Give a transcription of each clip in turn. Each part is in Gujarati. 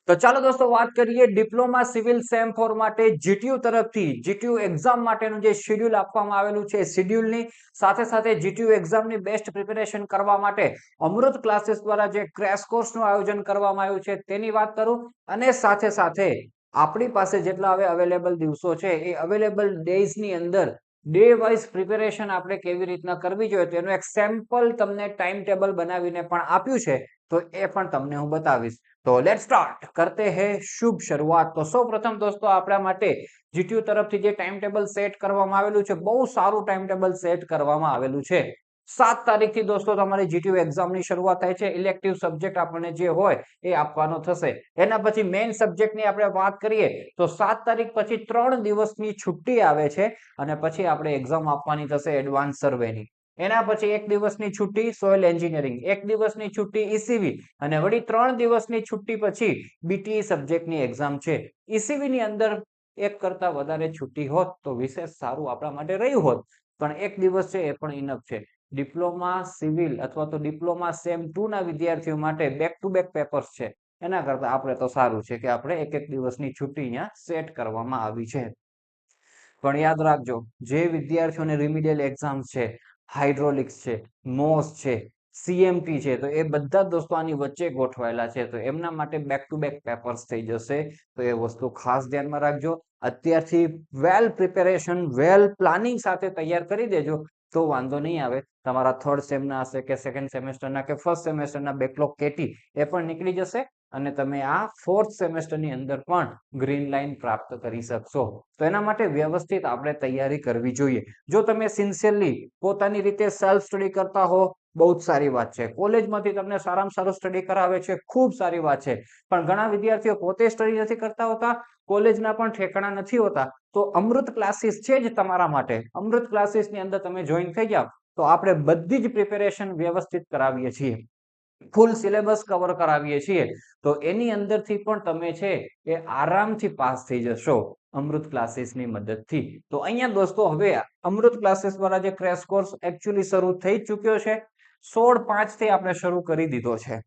તો ચાલો દોસ્તો વાત કરીએ ડિપ્લોમા સિવિલ સેમ 4 માટે જીટીયુ તરફથી જીટીયુ એક્ઝામ માટેનું જે શેડ્યુલ આપવામાં આવેલું છે શેડ્યુલની સાથે સાથે જીટીયુ એક્ઝામની બેસ્ટ પ્રિપેરેશન કરવા માટે અમૃત ક્લાસીસ દ્વારા જે ક્રેશ કોર્સનું આયોજન કરવામાં આવ્યું છે તેની વાત કરું અને સાથે સાથે આપણી પાસે જેટલા હવે અવેલેબલ દિવસો છે એ અવેલેબલ ડેઝની અંદર ડે વાઇઝ પ્રિપેરેશન આપણે કેવી રીતના કરવી જોઈએ તેનું એક સેમ્પલ તમને ટાઈમ ટેબલ બનાવીને પણ આપ્યું છે તો એ પણ તમને હું બતાવીશ તો લેટ્સ સ્ટાર્ટ करते हैं શુભ શરૂઆત તો સૌપ્રથમ દોસ્તો આપણા માટે જીટીયુ તરફથી જે ટાઈમ ટેબલ સેટ કરવામાં આવેલું છે બહુ સારું ટાઈમ ટેબલ સેટ કરવામાં આવેલું છે 7 તારીખથી દોસ્તો તમારી જીટીયુ એક્ઝામની શરૂઆત થાય છે ઇલેક્ટિવ સબ્જેક્ટ આપણને જે હોય એ આપવાનો થશે એના પછી મેઇન સબ્જેક્ટની આપણે વાત કરીએ તો 7 તારીખ પછી 3 દિવસની છુટ્ટી આવે છે અને પછી આપણે એક્ઝામ આપવાની થશે એડવાન્સ સર્વેની એના પછી 1 દિવસની છુટ્ટી સોઇલ એન્જિનિયરિંગ 1 દિવસની છુટ્ટી ઈસીવી અને વળી 3 દિવસની છુટ્ટી પછી બીટીઈ સબ્જેક્ટની એક્ઝામ છે ઈસીવી ની અંદર એક કરતા વધારે છુટ્ટી હોત તો વિશેષ સારું આપણા માટે રહ્યું હોત પણ એક દિવસ છે એ પણ ઇનફ છે ડિપ્લોમા સિવિલ અથવા તો ડિપ્લોમા સેમ 2 ના વિદ્યાર્થીઓ માટે બેક ટુ બેક પેપર્સ છે એના કરતા આપણે તો સારું છે કે આપણે એક દિવસની છુટ્ટી અહીંયા સેટ કરવામાં આવી છે પણ યાદ રાખજો જે વિદ્યાર્થીઓને રિમિડિયલ એક્ઝામ્સ છે હાઇડ્રોલિક્સ છે મોસ છે સીએમટી છે તો એ બધા દોસ્તો આની વચ્ચે ગોઠવાયેલા છે તો એમના માટે બેક ટુ બેક પેપર્સ થઈ જશે તો એ વસ્તુ ખાસ ધ્યાનમાં રાખજો અત્યારથી વેલ પ્રિપેરેશન વેલ પ્લાનિંગ સાથે તૈયાર કરી દેજો તો વાંધો નહીં આવે તમારા થર્ડ સેમના હશે કે સેકન્ડ સેમેસ્ટરના કે ફર્સ્ટ સેમેસ્ટરના બેકલોગ કેટી એ પણ નીકળી જશે અને તમે આ ફોર્થ સેમેસ્ટરની અંદર પણ ગ્રીન લાઇન પ્રાપ્ત કરી શકશો તો એના માટે વ્યવસ્થિત આપણે તૈયારી કરવી જોઈએ જો તમે સિન્સિયરલી પોતાની રીતે સેલ્ફ સ્ટડી કરતા હો બહુ જ સારી વાત છે કોલેજમાંથી તમને સારામાં સારું સ્ટડી કરાવે છે ખૂબ સારી વાત છે પણ ઘણા વિદ્યાર્થીઓ પોતે સ્ટડી નથી કરતા હોતા કોલેજના પણ ઠેકાણા નથી હોતા તો અમૃત ક્લાસીસ છે જ તમારા માટે અમૃત ક્લાસીસની અંદર તમે જોઈન થઈ જાઓ તો આપણે બધી જ પ્રિપેરેશન વ્યવસ્થિત કરાવીએ છીએ ફૂલ સિલેબસ કવર કરાવીએ છીએ તો એની અંદરથી પણ તમે છે એ આરામથી પાસ થઈ જશો અમૃત ક્લાસીસની મદદથી તો અહીંયા દોસ્તો હવે અમૃત ક્લાસીસ દ્વારા જે ક્રેશ કોર્સ એકચ્યુઅલી શરૂ થઈ ચૂક્યો છે 16/5 થી આપણે શરૂ કરી દીધો છે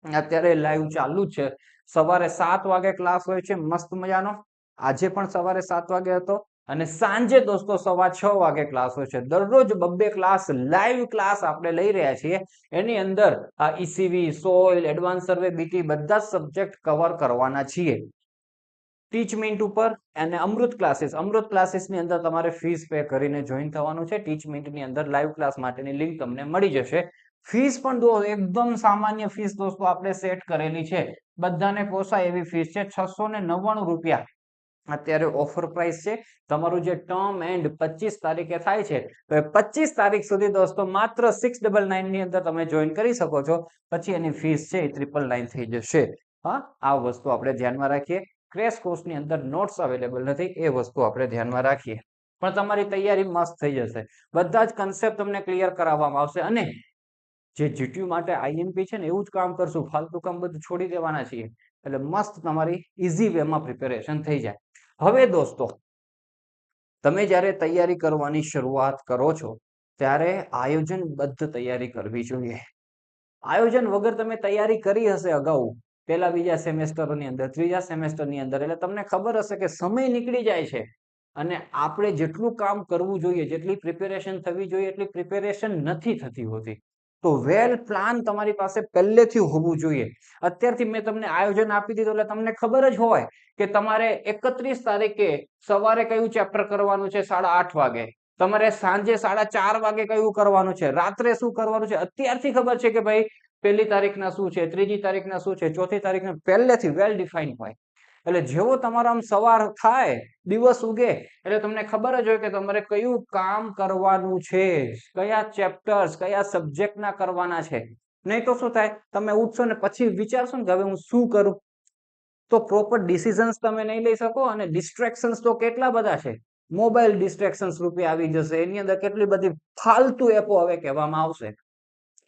અત્યારે લાઈવ ચાલુ જ છે સવારે 7 વાગે ક્લાસ હોય છે મસ્ત મજાનો આજે પણ સવારે 7 વાગે હતો અને સાંજે દોસ્તો 6:15 વાગે ક્લાસ હોય છે દરરોજ બબ્બે ક્લાસ લાઈવ ક્લાસ આપણે લઈ રહ્યા છીએ એની અંદર આ ઈસીવી સોઇલ એડવાન્સ સર્વે બીટી બધા સબ્જેક્ટ કવર કરવાના છીએ ટીચમેન્ટ ઉપર અને અમૃત ક્લાસીસની અંદર તમારે ફીસ પે કરીને જોઈન થવાનું છે ટીચમેન્ટની અંદર લાઈવ ક્લાસ માટેની લિંક તમને મળી જશે ફીસ પણ એકદમ સામાન્ય ફીસ દોસ્તો આપણે સેટ કરેલી છે બધાને પોસાય એવી ફીસ છે 699 રૂપિયા અત્યારે ઓફર પ્રાઇસ છે તમારું જે ટર્મ એન્ડ 25 તારીખે થાય છે તો એ 25 તારીખ સુધી દોસ્તો માત્ર 699 ની અંદર તમે જોઈન કરી શકો છો પછી એની ફીસ છે એ 999 થઈ જશે હા આ વસ્તુ આપણે ધ્યાનમાં રાખીએ ક્રેશ કોર્સની અંદર નોટ્સ અવેલેબલ નથી એ વસ્તુ આપણે ધ્યાનમાં રાખીએ પણ તમારી તૈયારી મસ્ત થઈ જશે બધા જ કન્સેપ્ટ તમને ક્લિયર કરાવવામાં આવશે અને જે જીટીયુ માટે આઈએમપી છે ને એવું જ કામ કરશું ફાલતુ કામ બધું છોડી દેવાના છીએ એટલે મસ્ત તમારી ઈઝી વેમાં પ્રિપેરેશન થઈ જાય હવે દોસ્તો તમે જ્યારે તૈયારી કરવાની શરૂઆત કરો છો ત્યારે આયોજનબદ્ધ તૈયારી કરવી જોઈએ આયોજન વગર તમે તૈયારી કરી હશે અગાઉ પહેલા બીજા સેમેસ્ટરની અંદર ત્રીજા સેમેસ્ટરની અંદર એટલે તમને ખબર હશે કે સમય નીકળી જાય છે અને આપણે જેટલું કામ કરવું જોઈએ જેટલી પ્રિપેરેશન થવી જોઈએ એટલી પ્રિપેરેશન નથી થતી હોતી તો વેલ પ્લાન તમારી પાસે પહેલેથી હોવું જોઈએ અત્યારથી મેં તમને આયોજન આપી દીધું એટલે તમને ખબર જ હોય કે તમારે 31 તારીખે સવારે કયું ચેપ્ટર કરવાનું છે 8:30 વાગે તમારે સાંજે 4:30 વાગે કયું કરવાનું છે રાત્રે શું કરવાનું છે અત્યારથી ખબર છે કે ભાઈ પહેલી તારીખના શું છે ત્રીજી તારીખના શું છે ચોથી તારીખના પહેલેથી વેલ ડિફાઇન હોય એટલે જેવો તમારો આમ સવાર થાય દિવસ ઉગે એટલે તમને ખબર જ હોય કે તમારે કયું કામ કરવાનું છે કયા ચેપ્ટર્સ કયા સબ્જેક્ટના કરવાના છે નહીં તો શું થાય તમે ઉઠશો ને પછી વિચારશો ને કે હવે હું શું કરું તો પ્રોપર ડિસિઝન્સ તમે નહીં લઈ શકો અને ડિસ્ટ્રેક્શન્સ તો કેટલા બધા છે મોબાઈલ ડિસ્ટ્રેક્શન્સ રૂપે આવી જશે એની અંદર કેટલી બધી ફાલતુ એપો હવે કહેવામાં આવશે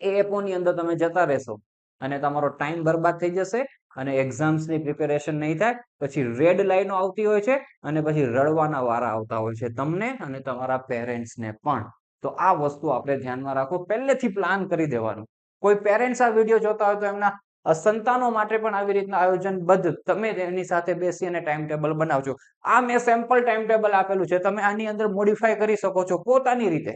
એ એપોની અંદર તમે જતા રહેશો અને તમારો ટાઈમ બરબાદ થઈ જશે અને એક્ઝામ્સની પ્રિપેરેશન નહીં થાય પછી રેડ લાઈનો આવતી હોય છે અને પછી રડવાના વારા આવતા હોય છે તમને અને તમારા પેરેન્ટ્સને પણ તો આ વસ્તુ આપણે ધ્યાનમાં રાખો પહેલેથી પ્લાન કરી દેવાનું કોઈ પેરેન્ટ્સ આ વિડીયો જોતા હોય તો એમના સંતાનો માટે પણ આવી રીતના આયોજનબદ્ધ તમે તેની સાથે બેસી અને ટાઈમ ટેબલ બનાવજો. આ મેં સેમ્પલ ટાઈમ ટેબલ આપેલું છે, તમે આની અંદર મોડિફાય કરી શકો છો પોતાની રીતે.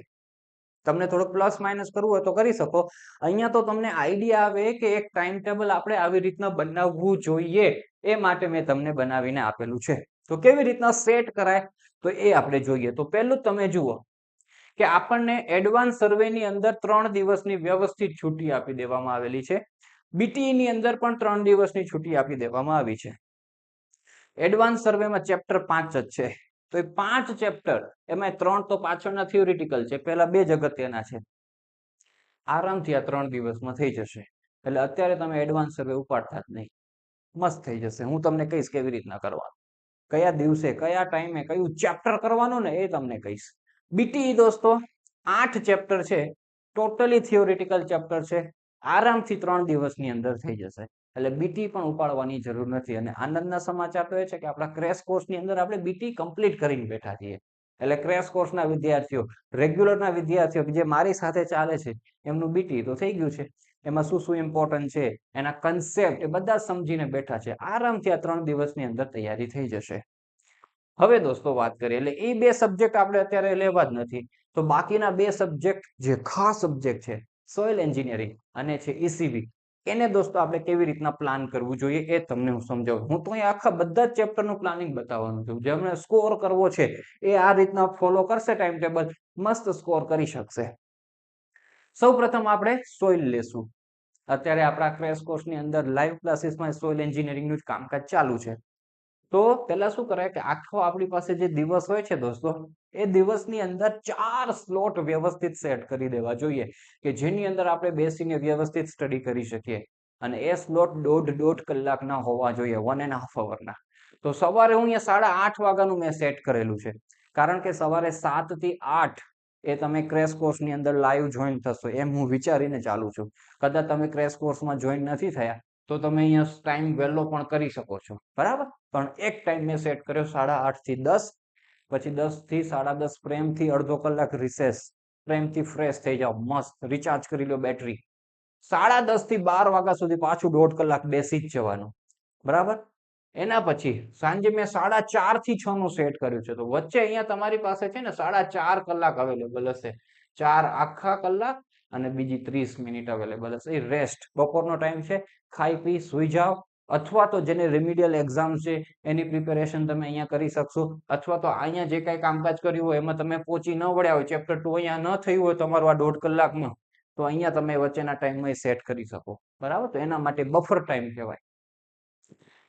તમને થોડુંક પ્લસ માઇનસ કરવું હોય તો કરી શકો. અહીંયા તો તમને આઈડિયા આવે કે એક ટાઈમ ટેબલ આપણે આવી રીતના બનાવવું જોઈએ, એ માટે મેં તમને બનાવીને આપેલું છે. તો કેવી રીતના સેટ કરાય તો એ આપણે જોઈએ. તો પહેલું તમે જુઓ કે આપણને એડવાન્સ સર્વે ની અંદર 3 દિવસની વ્યવસ્થિત છૂટી આપી દેવામાં આવેલી છે. બીટીઈ ની અંદર પણ 3 દિવસની છૂટી આપી દેવામાં આવી છે. એડવાન્સ સર્વેમાં ચેપ્ટર 5 જ છે, તો એ 5 ચેપ્ટર એમાં 3 તો પાછળના થિયોરિટિકલ છે, પહેલા 2 જ અગત્યના છે. આરામથી આ 3 દિવસમાં થઈ જશે. એટલે અત્યારે તમે એડવાન્સ સર્વે ઉપાડતા જ નહીં, મસ્ત થઈ જશે. હું તમને કહીશ કેવી રીતના કરવાનું, કયા દિવસે કયા ટાઈમે કયું ચેપ્ટર કરવાનું ને એ તમને કહીશ. બીટીઈ દોસ્તો 8 ચેપ્ટર છે, ટોટલી થિયોરિટિકલ ચેપ્ટર છે, આરામથી 3 દિવસની અંદર થઈ જશે. એટલે બીટી પણ ઉપાડવાની જરૂર નથી. અને આનંદના સમાચાર તો એ છે કે આપણા ક્રેશ કોર્સની અંદર આપણે બીટી કમ્પ્લીટ કરીને બેઠા છીએ. એટલે ક્રેશ કોર્સના વિદ્યાર્થીઓ, રેગ્યુલરના વિદ્યાર્થીઓ જે મારી સાથે ચાલે છે એમનું બીટી તો થઈ ગયું છે. એમાં શું શું ઇમ્પોર્ટન્ટ છે, એના કન્સેપ્ટ એ બધા સમજીને બેઠા છે. આરામથી આ 3 દિવસની અંદર તૈયારી થઈ જશે. હવે દોસ્તો વાત કરીએ, એટલે એ 2 સબ્જેક્ટ આપણે અત્યારે લેવા જ નથી. તો બાકીના 2 સબ્જેક્ટ જે ખાસ સબ્જેક્ટ છે, સોઇલ એન્જિનિયરિંગ અને છે ઈસીબી, એને દોસ્તો આપણે કેવી રીતના પ્લાન કરવું જોઈએ એ તમને હું સમજાવું. હું તો અહીં આખા બધા જ ચેપ્ટરનું પ્લાનિંગ બતાવવાનું છું. જેમને સ્કોર કરવો છે એ આ રીતના ફોલો કરશે ટાઈમ ટેબલ, મસ્ત સ્કોર કરી શકશે. સૌપ્રથમ આપણે સોઇલ લેશું. અત્યારે આપણા ક્રેશ કોર્સની અંદર લાઈવ ક્લાસીસમાં સોઇલ એન્જિનિયરિંગનું જ કામકાજ ચાલુ છે. તો પહેલા શું કરાય કે આખો આપણી પાસે જે દિવસ હોય છે દોસ્તો, એ દિવસની અંદર 4 સ્લોટ વ્યવસ્થિત સેટ કરી દેવા જોઈએ કે જેની અંદર આપણે બેસીને વ્યવસ્થિત સ્ટડી કરી શકીએ. અને એ સ્લોટ દોઢ કલાકના હોવા જોઈએ, 1.5 અવરના. તો સવારે હું અહીંયા 8:30 વાગ્યાનું મેં સેટ કરેલું છે, કારણ કે સવારે 7 થી 8 એ તમે ક્રેશ કોર્સની અંદર લાઈવ જોઈન થશો એમ હું વિચારીને ચાલુ છું. કદાચ તમે ક્રેશ કોર્સમાં જોઈન નથી થયા તો તમે અહીંયા ટાઈમ વહેલો પણ કરી શકો છો, બરાબર. પણ એક ટાઈમ મેં સેટ કર્યો 8:30 થી 10, પછી 10 થી 10:30 પ્રેમથી અડધો કલાક રિસેસ, પ્રેમથી ફ્રેશ થઈ જાઓ, મસ્ત રિચાર્જ કરી લો બેટરી. 10:30 થી 12 વાગ્યા સુધી પાછું 1.5 કલાક બેસી જ જવાનું, બરાબર. એના પછી સાંજે મેં 4:30 થી 6 નું સેટ કર્યું છે. તો વચ્ચે અહીંયા તમારી પાસે છે ને 4.5 કલાક અવેલેબલ હશે, 4 આખા કલાક અને બીજી 30 મિનિટ અવેલેબલ હશે. એ રેસ્ટ બપોરનો ટાઈમ છે, ખાઈ પી સુઈ જાઓ. અથવા તો જેને રેમિડિયલ એક્ઝામ છે એની પ્રિપેરેશન તમે અહીંયા કરી શકશો. અથવા તો અહીંયા જે કઈ કામકાજ કર્યું હોય એમાં તમે પહોંચી ન વળ્યા હોય, ચેપ્ટર 2 અહીંયા ન થયું હોય તમારું આ 1.5 કલાકમાં, તો અહીંયા તમે વચ્ચેના ટાઈમમાં સેટ કરી શકો, બરાબર. તો એના માટે બફર ટાઈમ કહેવાય.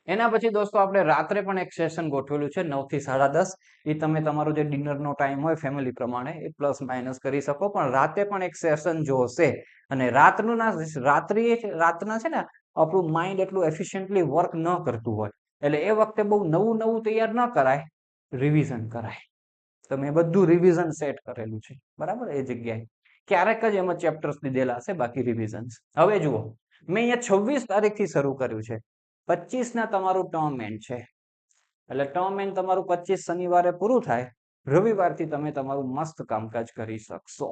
એના પછી દોસ્તો આપણે રાત્રે પણ એક સેશન ગોઠવેલું છે 9 થી 10:30. એ તમે તમારો જે ડિનરનો ટાઈમ હોય ફેમિલી પ્રમાણે એ પ્લસ માઇનસ કરી શકો. પણ રાતે પણ એક સેશન જો હશે, અને રાતના છે ને આપણું માઇન્ડ એટલું એફિશિયન્ટલી વર્ક ન કરતું હોય, એટલે એ વખતે બહુ નવું તૈયાર ન કરાય, રિવિઝન કરાય. તો મેં બધું રિવિઝન સેટ કરેલું છે, બરાબર. એ જગ્યાએ ક્યારેક જ એમાં ચેપ્ટર્સ દીધેલા હશે, બાકી રિવિઝન. હવે જુઓ, મેં અહીંયા 26 તારીખથી શરૂ કર્યું છે. 25 ના તમારું ટર્મ એન્ડ છે, એટલે ટર્મ એન્ડ તમારું 25 શનિવારે પૂરું થાય, રવિવારથી તમે તમારું મસ્ત કામકાજ કરી શકશો.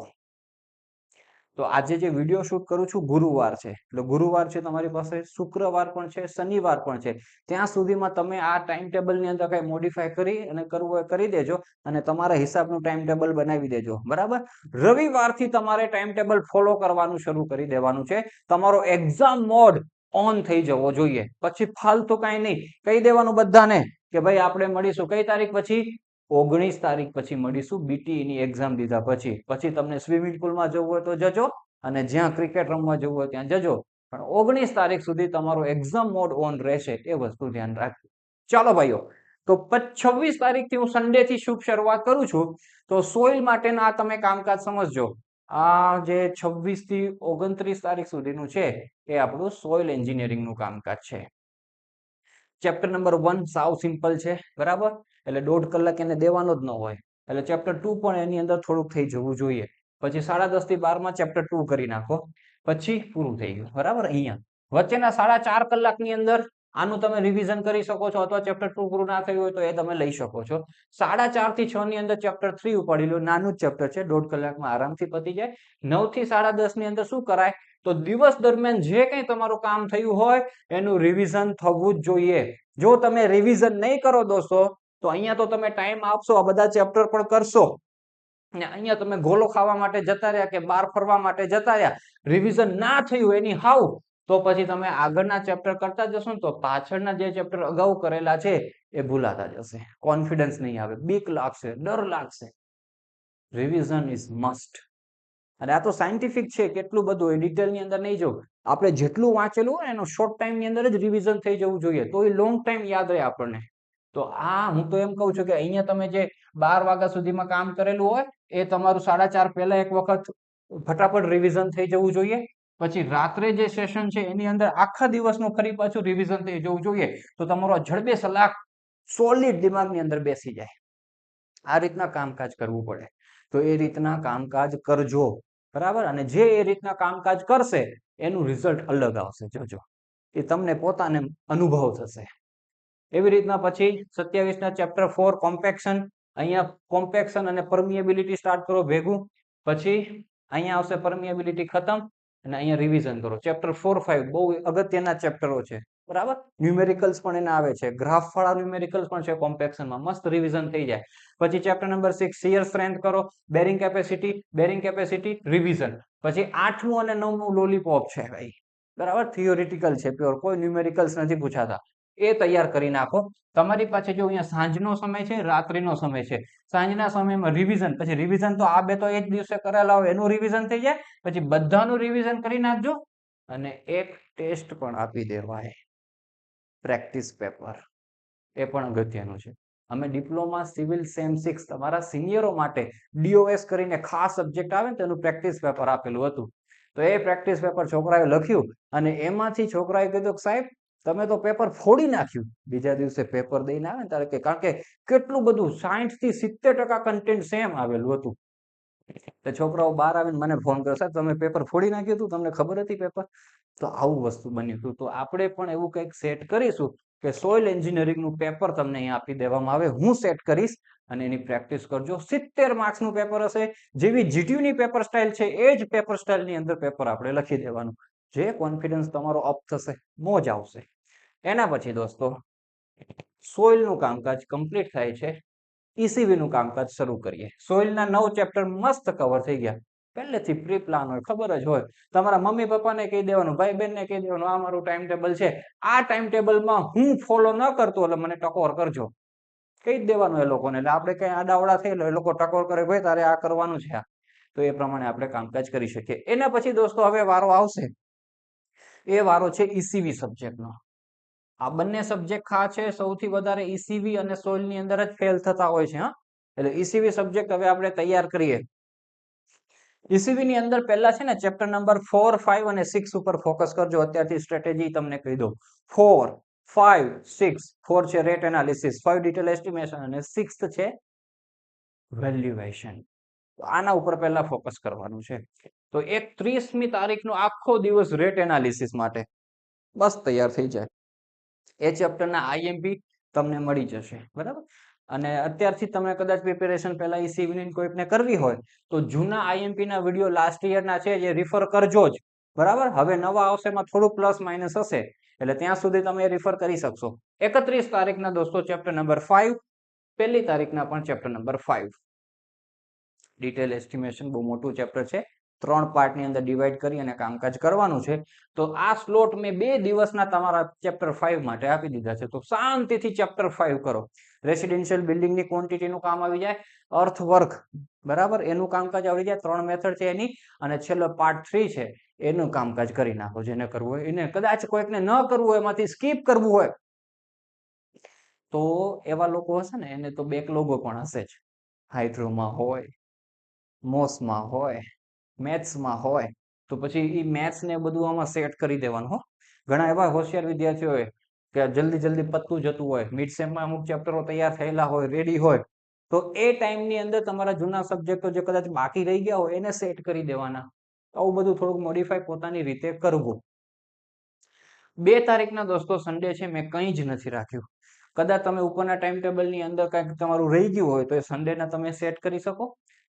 તો આજે જે વિડીયો શૂટ કરું છું ગુરુવાર છે, એટલે ગુરુવાર છે તમારી પાસે, શુક્રવાર પણ છે, શનિવાર પણ છે. ત્યાં સુધીમાં તમે આ ટાઈમ ટેબલની અંદર કઈ મોડિફાય કરી અને કરવું હોય કરી દેજો, અને તમારા હિસાબનું ટાઈમ ટેબલ બનાવી દેજો, બરાબર. રવિવારથી તમારે ટાઈમ ટેબલ ફોલો કરવાનું શરૂ કરી દેવાનું છે. તમારો એક્ઝામ મોડ ઓન થઈ જવો જોઈએ. પછી ફાલતુ કઈ નહીં કહી દેવાનું બધાને કે ભાઈ આપણે મળીશું કઈ તારીખ પછી, 19 તારીખ પછી મળીશું, બીટીઈ ની એક્ઝામ દીધા પછી. પછી તમને સ્વિમિંગ પુલમાં જવું હોય તો જજો, અને જ્યાં ક્રિકેટ રમવા જવું હોય ત્યાં જજો. પણ 19 તારીખ સુધી તમારો એક્ઝામ મોડ ઓન રહેશે, એ વસ્તુ ધ્યાન રાખજો. ચાલો ભાઈઓ, તો 26 તારીખથી હું સન્ડે થી શુભ શરૂઆત કરું છું. તો સોઇલ માટેના આ તમે કામકાજ સમજજો. આ જે 26 થી 29 તારીખ સુધીનું છે એ આપણું સોઇલ એન્જિનિયરિંગ નું કામકાજ છે. ચેપ્ટર નંબર 1 સાવ સિમ્પલ છે, બરાબર. એટલે 1.5 કલાક એને દેવાનો જ ન હોય. એટલે ચેપ્ટર 2 પણ એની અંદર થોડુંક થઈ જવું જોઈએ. પછી 10:30 થી 12 માં ચેપ્ટર 2 કરી નાખો, પછી પૂરું થઈ ગયું, બરાબર. અહીંયા વચ્ચેના 4.5 કલાકની અંદર આનું તમે રિવિઝન કરી શકો છો, અથવા ચેપ્ટર 2 પૂરું ના થયું હોય તો એ તમે લઈ શકો છો. 4:30 થી 6 ની અંદર ચેપ્ટર 3 ઉપાડી લો, નાનું જ ચેપ્ટર છે, 1.5 કલાકમાં આરામથી પતી જાય. 9 થી 10:30 ની અંદર શું કરાય, તો દિવસ દરમિયાન જે કંઈ તમારું કામ થયું હોય એનું રિવિઝન થવું જ જોઈએ. જો તમે રિવિઝન નહીં કરો દોસ્તો, તો અહીંયા તો તમે ટાઈમ આપશો, આ બધા ચેપ્ટર પણ કરશો, અને અહીંયા તમે ગોલો ખાવા માટે જતા રહ્યા કે બહાર ફરવા માટે જતા રહ્યા, રિવિઝન ના થયું એની હાવ, તો પછી તમે આગળના ચેપ્ટર કરતા જશો ને તો પાછળના જે ચેપ્ટર અગાઉ કરેલા છે એ ભૂલાતા જશે, કોન્ફિડન્સ નહીં આવે, બીક લાગશે, ડર લાગશે. Revision is must. અને આ તો સાયન્ટિફિક છે, કેટલું બધું એ ડિટેલની અંદર નહીં જવું. આપણે જેટલું વાંચેલું હોય એનો શોર્ટ ટાઈમની અંદર જ રિવિઝન થઈ જવું જોઈએ, તો એ લોંગ ટાઈમ યાદ રહે આપણને. તો આ હું તો એમ કહું છું કે અહીંયા તમે જે 12 વાગ્યા સુધીમાં કામ કરેલું હોય એ તમારું 4:30 પહેલા એક વખત ફટાફટ રિવિઝન થઈ જવું જોઈએ. પછી રાત્રે જે સેશન છે એની અંદર આખા દિવસનું ફરી પાછું રિવિઝન થઈ જવું જોઈએ, તો તમારો જડબે સલાક સોલિડ દિમાગની અંદર બેસી જાય. આ રીતના કામકાજ કરવું પડે. તો એ રીતના કામકાજ કરજો, બરાબર. અને જે એ રીતના કામકાજ કરશે એનું રિઝલ્ટ અલગ આવશે, જોજો, એ તમને પોતાને અનુભવ થશે. એવી રીતના પછી 27 ના ચેપ્ટર 4 કોમ્પેક્શન, અહીંયા કોમ્પેક્શન અને પરમિએબિલિટી સ્ટાર્ટ કરો ભેગું. પછી અહીંયા આવશે પરમિએબિલિટી ખતમ, અને અહીંયા રિવિઝન કરો. ચેપ્ટર 4, 5 બહુ અગત્યના ચેપ્ટરો છે, બરાબર. ન્યુમેરિકલ્સ પણ એના આવે છે, ગ્રાફ વાળા ન્યુમેરિકલ્સ પણ છે કોમ્પેક્શનમાં, મસ્ત રિવિઝન થઈ જાય. પછી ચેપ્ટર નંબર 6 શિયર સ્ટ્રેન્થ કરો, બેરિંગ કેપેસિટી રિવિઝન. પછી 8મું અને 9મું લોલીપોપ છે ભાઈ, બરાબર, થિયોરિટિકલ છે પ્યોર, કોઈ ન્યુમેરિકલ્સ નથી પૂછાતા, એ તૈયાર કરી નાખો. તમારી પાસે જો અહીંયા સાંજનો સમય છે, રાત્રિનો સમય છે, સાંજના સમયમાં રિવિઝન, પછી રિવિઝન તો આ બે તો એક દિવસે કરેલા હોય એનું રિવિઝન થઈ જાય, પછી બધાનું રિવિઝન કરી નાખજો, અને એક ટેસ્ટ પણ આપી દેવાય, પ્રેક્ટિસ પેપર, એ પણ અગત્યનું છે. અમે ડિપ્લોમા સિવિલ સેમ 6 તમારા સિનિયરો માટે DOS કરીને ખાસ સબ્જેક્ટ આવે ને તેનું પ્રેક્ટિસ પેપર આપેલું હતું. તો એ પ્રેક્ટિસ પેપર છોકરાએ લખ્યું, અને એમાંથી છોકરાએ કીધું કે સાહેબ તમે તો પેપર ફોડી નાખ્યું. બીજા દિવસે પેપર દઈને આવે ને ત્યારે કે, કારણ કે કેટલું બધું 60 થી 70% કન્ટેન્ટ સેમ આવેલું હતું. તો છોકરાઓ બહાર આવીને મને ફોન કર્યો, સાહેબ તમે પેપર ફોડી નાખ્યું હતું, તમને ખબર હતી પેપર? તો આવું વસ્તુ બન્યું હતું. તો આપણે પણ એવું કંઈક સેટ કરીશું કે સોઇલ એન્જિનિયરિંગનું પેપર તમને અહીંયા આપી દેવામાં આવે, હું સેટ કરીશ, અને એની પ્રેક્ટિસ કરજો. 70 માર્ક્સનું પેપર હશે, જેવી જીટીયુની પેપર સ્ટાઇલ છે એ જ પેપર સ્ટાઇલની અંદર પેપર આપણે લખી દેવાનું. જે કોન્ફિડન્સ તમારો અપ થશે, મોજ આવશે. એના પછી દોસ્તો સોઇલનું કામકાજ કમ્પ્લીટ થાય છે, ECV નું કામકાજ શરૂ કરીએ. સોઇલના 9 ચેપ્ટર મસ્ત કવર થઈ ગયા. પહેલેથી પ્રી પ્લાન હોય, ખબર જ હોય. તમારા મમ્મી પપ્પાને કહી દેવાનું, ભાઈ બહેનને કહી દેવાનું, આ મારું ટાઈમ ટેબલ છે, આ ટાઈમ ટેબલમાં હું ફોલો ન કરતો એટલે મને ટકોર કરજો, કહી જ દેવાનું એ લોકોને. એટલે આપણે કઈ આડાવડા થઈ એટલે એ લોકો ટકોર કરે, ભાઈ તારે આ કરવાનું છે, આ તો એ પ્રમાણે આપણે કામકાજ કરી શકીએ. એના પછી દોસ્તો હવે વારો આવશે, એ વારો છે ECV સબ્જેક્ટનો. આ બંને સબ્જેક્ટ ખાસ છે, સૌથી વધારે ECV અને સોઇલ ની અંદર જ ફેલ થતા હોય છે. એટલે ECV સબ્જેક્ટ હવે આપણે તૈયાર કરીએ. ECV ની અંદર પહેલા છે ને ચેપ્ટર નંબર 4, 5 અને 6 ઉપર ફોકસ કરજો. અત્યારથી સ્ટ્રેટેજી તમને કહી દઉં. 4, 5, 6. 4 છે રેટ એનાલિસિસ, 5 ડિટેલ એસ્ટિમેશન, અને 6 છે વેલ્યુએશન. આના ઉપર પહેલા ફોકસ કરવાનું છે. તો એક 30મી તારીખનો આખો દિવસ રેટ એનાલિસિસ માટે બસ તૈયાર થઈ જાય. એ ચેપ્ટરના IMP તમને મળી જશે, બરાબર. અને અત્યારથી તમે કદાચ પ્રિપેરેશન પહેલા ECV ની કોઈકને કરવી હોય તો જૂના IMP ના વિડીયો લાસ્ટ યરના છે જે રિફર કરજો જ, બરાબર. હવે નવા આવશે એમાં થોડું પ્લસ માઇનસ હશે, એટલે ત્યાં સુધી તમે રિફર કરી શકશો. 31 તારીખના દોસ્તો ચેપ્ટર નંબર 5, પહેલી તારીખના પણ ચેપ્ટર નંબર 5. ડિટેલ એસ્ટિમેશન બહુ મોટું ચેપ્ટર છે, 3 પાર્ટની અંદર ડિવાઈડ કરી અને કામકાજ કરવાનું છે. તો આ સ્લોટ મેં 2 દિવસના તમારા ચેપ્ટર 5 માટે આપી દીધા છે. તો શાંતિથી ચેપ્ટર 5 કરો. રેસિડેન્શિયલ બિલ્ડિંગની ક્વોન્ટિટીનું કામ આવી જાય, અર્થવર્ક, બરાબર, એનું કામકાજ આવી જાય, 3 મેથડ છે એની, અને છેલ્લો પાર્ટ 3 છે એનું કામકાજ કરી નાખો. જેને કરવું હોય એને, કદાચ કોઈકને ન કરવું હોય, એમાંથી સ્કીપ કરવું હોય તો એવા લોકો હશે ને એને તો બેકલોગો પણ હશે જ. હાઇડ્રોમાં હોય, મોસમાં હોય, મેથ્સમાં હોય, તો પછી એ મેથ્સ ને બધું આમાં સેટ કરી દેવાનું. હો, ઘણા એવા હોશિયાર વિદ્યાર્થીઓ હોય કે જલ્દી પતતું જતું હોય, મિડ સેમમાં અમુક ચેપ્ટરો તૈયાર થયેલા હોય, રેડી હોય, તો એ ટાઈમની અંદર તમારા જૂના સબ્જેક્ટો જે કદાચ બાકી રહી ગયા હોય એને સેટ કરી દેવાના. આવું બધું થોડુંક મોડિફાઈ પોતાની રીતે કરવું. 2 તારીખના દોસ્તો સન્ડે છે, મેં કંઈ જ નથી રાખ્યું. કદાચ તમે ઉપરના ટાઈમ ટેબલની અંદર કંઈક તમારું રહી ગયું હોય તો એ સન્ડેના તમે સેટ કરી શકો,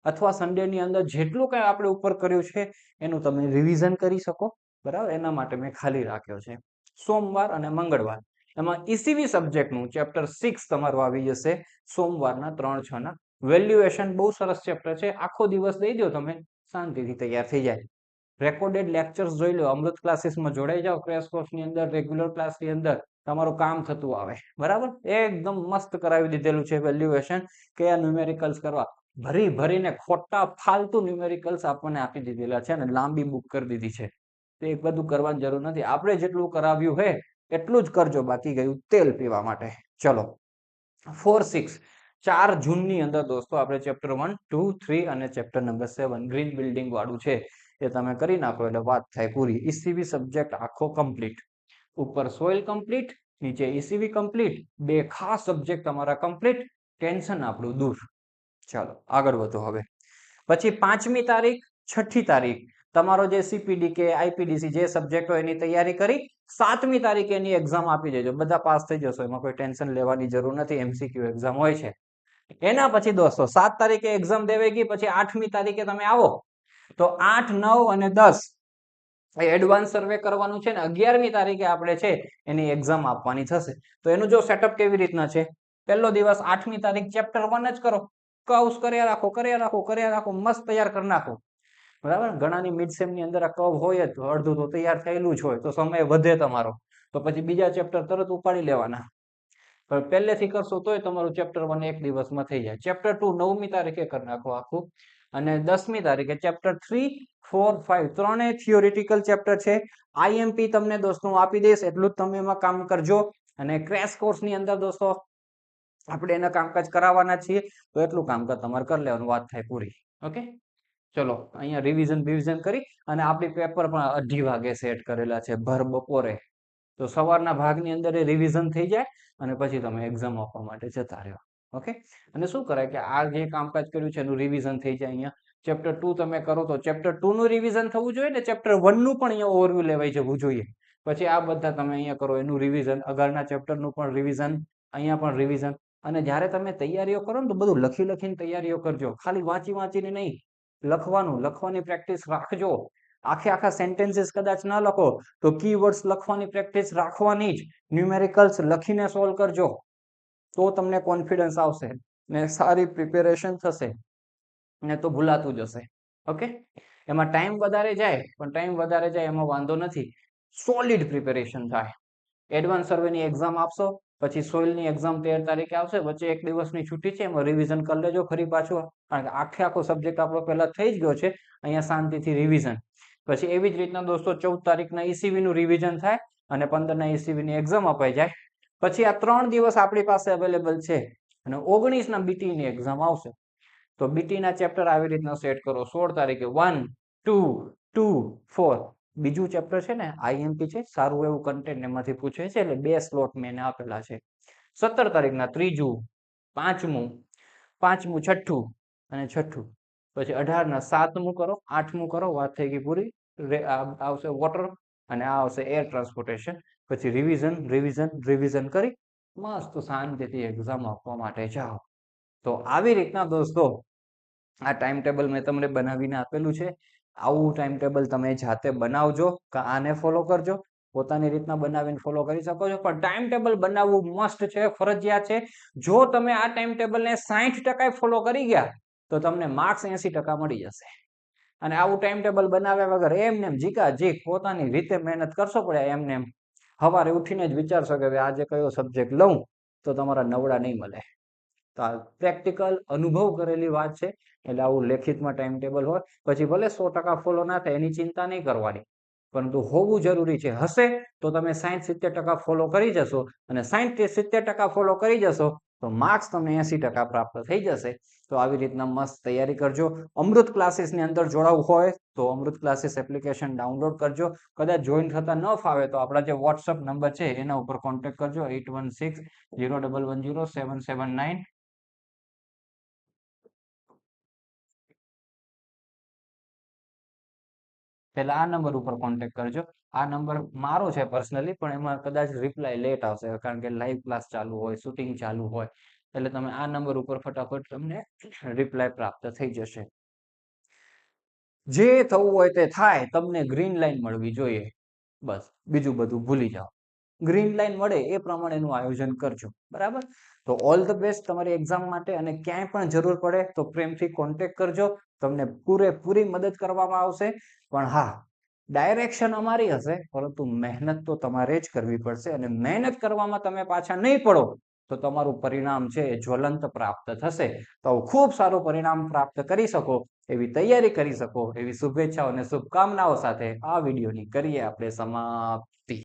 અથવા સન્ડેની અંદર જેટલું કંઈ આપણે ઉપર કર્યું છે એનું તમે રિવિઝન કરી શકો. બરાબર, એના માટે મેં ખાલી રાખ્યો છે સોમવાર અને મંગળવાર. એમાં ઈસીવી સબ્જેક્ટનું ચેપ્ટર 6 તમારું આવી જશે સોમવારના 3-6 ના. વેલ્યુએશન બહુ સરસ ચેપ્ટર છે, આખો દિવસ દઈ દો તમે, શાંતિથી તૈયાર થઈ જાય. રેકોર્ડેડ લેક્ચર્સ જોઈ લો, અમૃત ક્લાસીસમાં જોડાઈ જાઓ, ક્રેશ કોર્સની અંદર, રેગ્યુલર ક્લાસની અંદર તમારું કામ થતું આવે. બરાબર, એકદમ મસ્ત કરાવી દીધેલું છે વેલ્યુએશન. કયા ન્યુમેરિકલ્સ કરવા, ભરી ભરીને ખોટા ફાલતુ ન્યુમેરિકલ્સ આપણને આપી દીધેલા છે અને લાંબી બુક કરી દીધી છે. તો એ બધું કરવાની જરૂર નથી, આપણે જેટલું કરાવ્યું હે એટલું જ કરજો, બાકી ગયું તેલ પીવા માટે. ચલો, 4-6 4 જૂનની અંદર દોસ્તો આપણે ચેપ્ટર 1, 2, 3 અને ચેપ્ટર નંબર 7 ગ્રીન બિલ્ડિંગ વાળું છે એ તમે કરી નાખો એટલે વાત થાય પૂરી. ઈસીવી સબ્જેક્ટ આખો કમ્પ્લીટ, ઉપર સોઇલ કમ્પ્લીટ, નીચે ઈસીવી કમ્પ્લીટ, 2 ખાસ સબ્જેક્ટ તમારા કમ્પ્લીટ, ટેન્શન આપણું દૂર. ચાલો આગળ વધો હવે. પછી 5મી તારીખ, 6ઠી તારીખ તમારો જે સીપીડી કે આઈપીડીસી જે સબ્જેક્ટ હોય એની તૈયારી કરી, 7મી તારીખે એની એક્ઝામ આપી દેજો, બધા પાસ થઈ જશો, એમાં કોઈ ટેન્શન લેવાની જરૂર નથી, એમસીક્યુ એક્ઝામ હોય છે. એના પછી દોસ્તો 7 તારીખે એક્ઝામ દેવાઈ ગઈ, પછી 8મી તારીખે તમે આવો તો 8, 9 અને 10 એ એડવાન્સ સર્વે કરવાનું છે ને 11મી તારીખે આપણે છે એની એક્ઝામ આપવાની થશે. તો એનું જો સેટઅપ કેવી રીતના છે, પહેલો દિવસ 8મી તારીખ ચેપ્ટર 1 જ કરો, કર્વ્સ કર્યા રાખો, મસ્ત તૈયાર કરી નાખો. બરાબર, ઘણાની મિડ સેમ ની અંદર આ કર્વ હોય જ, અડધું તો તૈયાર થયેલું જ હોય, તો સમય વધે તમારો, તો પછી બીજા ચેપ્ટર તરત ઉપાડી લેવાના. પણ પહેલેથી કરશો તોય તમારું ચેપ્ટર 1 એક દિવસમાં થઈ જાય. ચેપ્ટર 2 9મી તારીખે કરી નાખો આખું, અને 10મી તારીખે ચેપ્ટર 3, 4, 5 ત્રણેય થિયોરિટિકલ ચેપ્ટર છે. આઈએમપી તમને દોસ્તો હું આપી દઈશ, એટલું જ તમે એમાં કામ કરજો. અને ક્રેશ કોર્સની અંદર દોસ્તો આપણે એના કામકાજ કરાવવાના છીએ, તો એટલું કામકાજ તમારે કરી લેવાનું, વાત થાય પૂરી. ઓકે, ચલો અહીંયા રિવિઝન કરી, અને આપણી પેપર પણ 2:30 વાગે સેટ કરેલા છે, ભર બપોરે. તો સવારના ભાગની અંદર એ રિવિઝન થઈ જાય અને પછી તમે એક્ઝામ આપવા માટે જતા રહ્યો. ઓકે, અને શું કરાય કે આ જે કામકાજ કર્યું છે એનું રિવિઝન થઈ જાય. અહીંયા ચેપ્ટર 2 તમે કરો તો ચેપ્ટર 2 નું રિવિઝન થવું જોઈએ ને ચેપ્ટર 1 નું પણ અહીંયા ઓવરવ્યુ લેવાઈ જવું જોઈએ. પછી આ બધા તમે અહીંયા કરો એનું રિવિઝન, આગળના ચેપ્ટરનું પણ રિવિઝન, અહીંયા પણ રિવિઝન. અને જ્યારે તમે તૈયારીઓ કરો ને તો બધું લખીને તૈયારીઓ કરજો, ખાલી વાંચીને નહીં. લખવાની પ્રેક્ટિસ રાખજો. આખા સેન્ટેન્સીસ કદાચ ના લખો તો કીવર્ડ્સ લખવાની પ્રેક્ટિસ રાખવાની જ. ન્યુમેરિકલ્સ લખીને સોલ્વ કરજો, તો તમને કોન્ફિડન્સ આવશે ને સારી પ્રિપેરેશન થશે, ને તો ભૂલાતું જશે. ઓકે, એમાં ટાઈમ વધારે જાય એમાં વાંધો નથી, સોલિડ પ્રિપેરેશન થાય. એડવાન્સ સર્વેની એક્ઝામ આપશો, પછી સોઇલની એક્ઝામ 13 તારીખે આવશે, વચ્ચે એક દિવસની છૂટી છે, એમાં રિવિઝન કરી લેજો ફરી પાછું, કારણ કે આખો સબ્જેક્ટ આપણો પહેલા થઈ જ ગયો છે, અહીંયા શાંતિથી રિવિઝન. પછી એવી જ રીતના દોસ્તો 14 તારીખના ઈસીવી નું રિવિઝન થાય અને 15ના ઈસીવી ની એક્ઝામ અપાઈ જાય. પછી આ 3 દિવસ આપણી પાસે અવેલેબલ છે અને 19ના બીટી ની એક્ઝામ આવશે. તો બીટી ના ચેપ્ટર આવી રીતના સેટ કરો. 16 તારીખે 1, 2, 2, 4 બીજું ચેપ્ટર છે ને આઈએમપી છે, સારું એવું કન્ટેન્ટ એમાંથી પૂછે છે, એટલે 2 સ્લોટ મેં એને આપેલા છે. 17 તારીખના ત્રીજું, પાંચમું, છઠ્ઠું અને છઠ્ઠું. પછી 18ના 7મું કરો, 8મું કરો, વાત થઈ ગઈ પૂરી. આવશે વોટર અને આ આવશે એર ટ્રાન્સપોર્ટેશન. પછી રિવિઝન કરી મસ્ત શાંતિથી એક્ઝામ આપવા માટે જાઓ. તો આવી રીતના દોસ્તો આ ટાઈમ ટેબલ મેં તમને બનાવીને આપેલું છે. આવું ટાઈમ ટેબલ તમે જાતે બનાવજો કે આને ફોલો કરજો, પોતાની રીતના બનાવીને ફોલો કરી શકો છો, પણ ટાઈમ ટેબલ બનાવવું મસ્ટ છે, ફરજિયાત છે. જો તમે આ ટાઈમ ટેબલને 60% ફોલો કરી ગયા તો તમને માર્ક્સ 80% મળી જશે. અને આવું ટાઈમ ટેબલ બનાવ્યા વગર એમને એમ જીક પોતાની રીતે મહેનત કરશો પડે એમને એમ, સવારે ઉઠીને જ વિચારશો કે આજે કયો સબ્જેક્ટ લઉં, તો તમારા નવડા નહીં મળે. તો આ પ્રેક્ટિકલ અનુભવ કરેલી વાત છે, એટલે આવું લેખિતમાં ટાઈમ ટેબલ હોય. પછી ભલે 100% ફોલો ના થાય એની ચિંતા નહીં કરવાની, પરંતુ હોવું જરૂરી છે. હશે તો તમે 60-70% ફોલો કરી જશો, અને 60-70% ફોલો કરી જશો તો માર્ક્સ તમને 80% પ્રાપ્ત થઈ જશે. તો આવી રીતના મસ્ત તૈયારી કરજો. અમૃત ક્લાસીસની અંદર જોડાવું હોય તો અમૃત ક્લાસીસ એપ્લિકેશન ડાઉનલોડ કરજો. કદાચ જોઈન થતા ન ફાવે તો આપણા જે વોટ્સઅપ નંબર છે એના ઉપર કોન્ટેક્ટ કરજો, 8160110779. પહેલા આ નંબર ઉપર કોન્ટેક્ટ કરજો. આ નંબર મારો છે પર્સનલી, પણ એમાં કદાચ રિપ્લાય લેટ આવશે કારણ કે લાઈવ ક્લાસ ચાલુ હોય, શૂટિંગ ચાલુ હોય, એટલે તમે આ નંબર ઉપર ફટાફટ તમને રિપ્લાય પ્રાપ્ત થઈ જશે. જે થવું હોય તે થાય, તમને ગ્રીન લાઈન મળવી જોઈએ, બસ બીજું બધું ભૂલી જાઓ. ગ્રીન લાઈન મળે એ પ્રમાણેનું આયોજન કરજો, બરાબર? તો ઓલ ધ બેસ્ટ તમારી એક્ઝામ માટે, અને ક્યાંય પણ જરૂર પડે તો પ્રેમથી કોન્ટેક્ટ કરજો. તમને પૂરેપૂરી મદદ કરવામાં આવશે. પણ હા, ડાયરેક્શન અમારી હશે, પરંતુ મહેનત તો તમારે જ કરવી પડશે, અને મહેનત કરવામાં તમે પાછા નહીં પડો તો તમારું પરિણામ છે એ જ્વલંત પ્રાપ્ત થશે. તો ખૂબ સારું પરિણામ પ્રાપ્ત કરી શકો એવી તૈયારી કરી શકો એવી શુભેચ્છાઓ અને શુભકામનાઓ સાથે આ વિડીયોની કરીએ આપણે સમાપ્તિ.